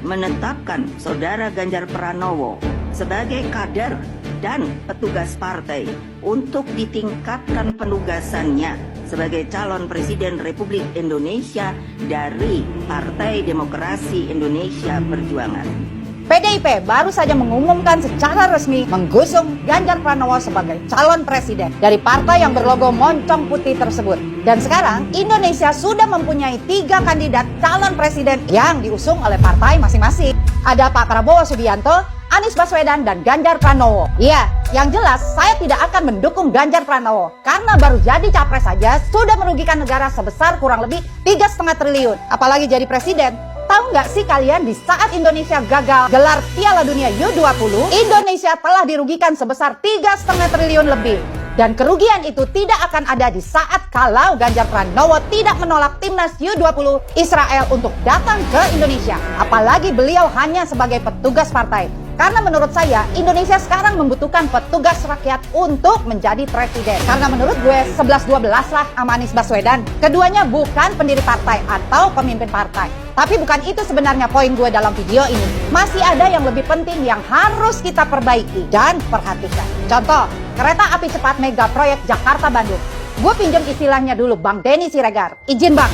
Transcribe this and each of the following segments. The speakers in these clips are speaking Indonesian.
menetapkan Saudara Ganjar Pranowo sebagai kader dan petugas partai untuk ditingkatkan penugasannya sebagai calon Presiden Republik Indonesia dari Partai Demokrasi Indonesia Perjuangan. PDIP baru saja mengumumkan secara resmi menggusung Ganjar Pranowo sebagai calon presiden dari partai yang berlogo moncong putih tersebut. Dan sekarang Indonesia sudah mempunyai 3 kandidat calon presiden yang diusung oleh partai masing-masing. Ada Pak Prabowo Subianto, Anies Baswedan, dan Ganjar Pranowo. Iya, yang jelas saya tidak akan mendukung Ganjar Pranowo karena baru jadi capres saja sudah merugikan negara sebesar kurang lebih 3,5 triliun. Apalagi jadi presiden. Tahu nggak sih kalian di saat Indonesia gagal gelar Piala Dunia U20, Indonesia telah dirugikan sebesar 3,5 triliun lebih. Dan kerugian itu tidak akan ada di saat kalau Ganjar Pranowo tidak menolak timnas U20 Israel untuk datang ke Indonesia. Apalagi beliau hanya sebagai petugas partai. Karena menurut saya, Indonesia sekarang membutuhkan petugas rakyat untuk menjadi presiden. Karena menurut gue 11-12 lah sama Anies Baswedan. Keduanya bukan pendiri partai atau pemimpin partai. Tapi bukan itu sebenarnya poin gue dalam video ini. Masih ada yang lebih penting yang harus kita perbaiki dan perhatikan. Contoh, kereta api cepat mega proyek Jakarta-Bandung. Gue pinjam istilahnya dulu Bang Denny Siregar. Izin Bang.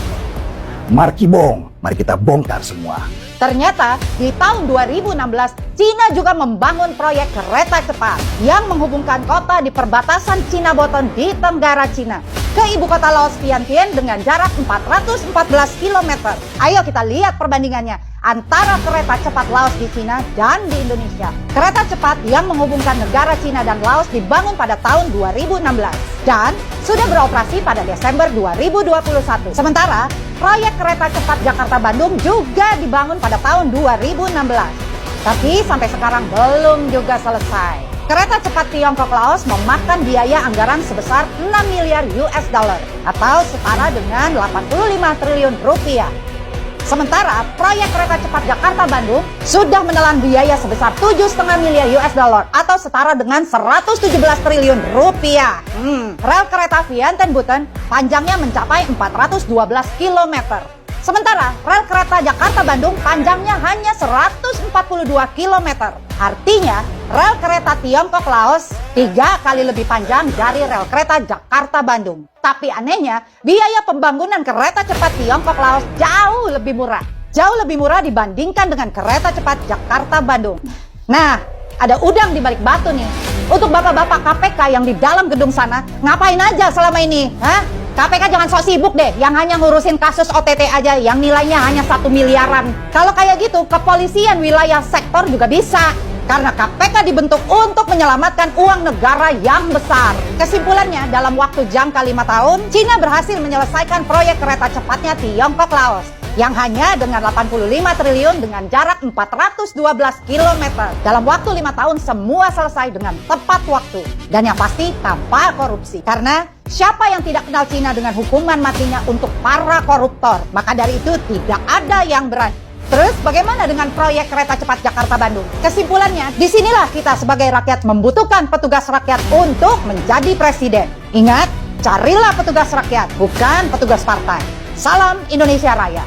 Mari kita bongkar semua. Ternyata di tahun 2016, Cina juga membangun proyek kereta cepat yang menghubungkan kota di perbatasan Cina Boton di Tenggara Cina ke ibu kota Laos Vientiane dengan jarak 414 km. Ayo kita lihat perbandingannya antara kereta cepat Laos di Cina dan di Indonesia. Kereta cepat yang menghubungkan negara Cina dan Laos dibangun pada tahun 2016 dan sudah beroperasi pada Desember 2021. Sementara proyek kereta cepat Jakarta-Bandung juga dibangun pada tahun 2016. Tapi sampai sekarang belum juga selesai. Kereta cepat Tiongkok-Laos memakan biaya anggaran sebesar 6 miliar US dollar atau setara dengan 85 triliun rupiah. Sementara proyek kereta cepat Jakarta-Bandung sudah menelan biaya sebesar 7,5 miliar US dollar atau setara dengan 117 triliun rupiah. Rel kereta Vientiane-Buten panjangnya mencapai 412 km. Sementara rel kereta Jakarta-Bandung panjangnya hanya 142 km. Artinya rel kereta Tiongkok-Laos 3 kali lebih panjang dari rel kereta Jakarta-Bandung. Tapi anehnya, biaya pembangunan kereta cepat Tiongkok-Laos jauh lebih murah. Jauh lebih murah dibandingkan dengan kereta cepat Jakarta-Bandung. Nah, ada udang di balik batu nih. Untuk bapak-bapak KPK yang di dalam gedung sana, ngapain aja selama ini? Hah? KPK jangan sok sibuk deh, yang hanya ngurusin kasus OTT aja yang nilainya hanya 1 miliaran. Kalau kayak gitu, kepolisian wilayah sektor juga bisa. Karena KPK dibentuk untuk menyelamatkan uang negara yang besar. Kesimpulannya, dalam waktu jangka 5 tahun, Cina berhasil menyelesaikan proyek kereta cepatnya Tiongkok-Laos yang hanya dengan 85 triliun dengan jarak 412 km. Dalam waktu 5 tahun semua selesai dengan tepat waktu. Dan yang pasti tanpa korupsi. Karena siapa yang tidak kenal Cina dengan hukuman matinya untuk para koruptor? Maka dari itu tidak ada yang berani. Terus bagaimana dengan proyek kereta cepat Jakarta-Bandung? Kesimpulannya, disinilah kita sebagai rakyat membutuhkan petugas rakyat untuk menjadi presiden. Ingat, carilah petugas rakyat, bukan petugas partai. Salam Indonesia Raya.